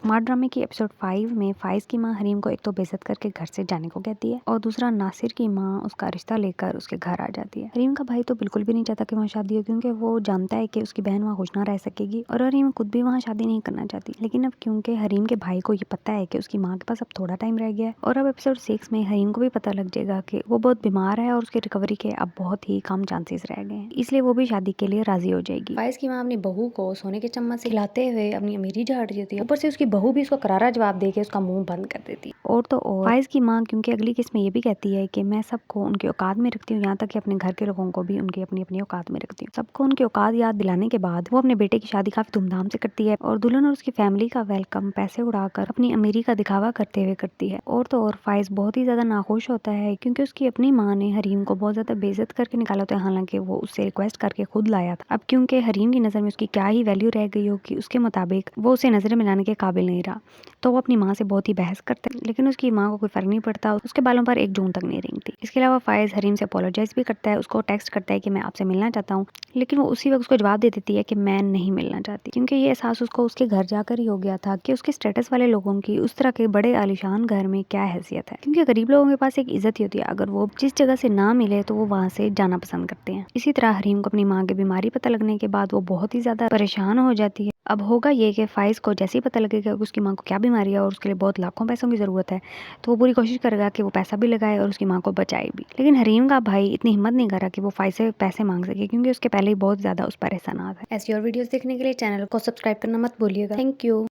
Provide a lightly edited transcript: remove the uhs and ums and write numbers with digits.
Smart ड्रामे की episode 5 में फाइज की माँ हरीम को एक तो बेइज्जत करके घर से जाने को कहती है और दूसरा नासिर की माँ उसका रिश्ता लेकर उसके घर आ जाती है। हरीम का भाई तो बिल्कुल भी नहीं चाहता कि वहाँ शादी हो, क्योंकि वो जानता है कि उसकी बहन वहाँ खुश ना रह सकेगी और हरीम खुद भी वहाँ शादी नहीं करना चाहती। लेकिन अब क्योंकि हरीम के भाई को ये पता है कि उसकी माँ के पास अब थोड़ा टाइम रह गया है और अब एपिसोड 6 में हरीम को भी पता लग जाएगा कि वो बहुत बीमार है और उसकी रिकवरी के अब बहुत ही कम चांसेस रह गए हैं, इसलिए वो भी शादी के लिए राजी हो जाएगी। फाइज की माँ अपनी बहू को सोने के चम्मच से खिलाते हुए अपनी अमीरी झाड़ देती है, ऊपर से उसकी बहू भी उसको करारा जवाब देके उसका मुंह बंद कर देती है। और तो और फाइज की माँ क्योंकि अगली किस्त में ये भी कहती है कि मैं सबको उनकी औकात में रखती हूँ, यहाँ तक कि अपने घर के लोगों को भी उनकी अपनी अपनी औकात में रखती हूँ। सबको उनकी औकात याद दिलाने के बाद वो अपने बेटे की शादी काफी धूमधाम से करती है और दुल्हन और उसकी फैमिली का वेलकम पैसे उड़ाकर अपनी अमीरी का दिखावा करते हुए करती है। और तो और फाइज बहुत ही ज्यादा नाखुश होता है क्योंकि उसकी अपनी माँ ने हरीम को बहुत ज्यादा बेइज्जत करके निकाला होता है, हालांकि वो उससे रिक्वेस्ट करके खुद लाया था। अब क्योंकि हरीम की नजर में उसकी क्या ही वैल्यू रह गई हो कि उसके मुताबिक वो उसे नजर मिलाने के काबिल नहीं रहा, तो वो अपनी माँ से बहुत ही बहस करते हैं। लेकिन उसकी माँ को कोई फर्क नहीं पड़ता, उसके बालों पर एक जून तक नहीं रेंगती। इसके अलावा फाइज हरीम से अपोलोजाइज भी करता है, उसको टेक्स्ट करता है कि मैं आपसे मिलना चाहता हूँ, लेकिन वो उसी वक्त उसको जवाब दे देती है कि मैं नहीं मिलना चाहती, क्योंकि ये एहसास उसको उसके घर जाकर ही हो गया था कि उसके स्टेटस वाले लोगों की उस तरह के बड़े आलिशान घर में क्या हैसियत है। क्योंकि गरीब लोगों के पास एक इज्जत ही होती है, अगर वो जिस जगह से ना मिले तो वो वहाँ से जाना पसंद करते हैं। इसी तरह हरीम को अपनी माँ की बीमारी पता लगने के बाद वो बहुत ही ज्यादा परेशान हो जाती है। अब होगा ये कि फाइज को जैसे ही पता लगेगा कि उसकी माँ को क्या बीमारी है और उसके लिए बहुत लाखों पैसों की ज़रूरत है, तो वो पूरी कोशिश करेगा कि वो पैसा भी लगाए और उसकी माँ को बचाए भी। लेकिन हरीम का भाई इतनी हिम्मत नहीं करा कि वो फाइज से पैसे मांग सके, क्योंकि उसके पहले ही बहुत ज़्यादा उस पर एहसानात है। ऐसी और वीडियोस देखने के लिए चैनल को सब्सक्राइब करना मत भूलिएगा। Thank you.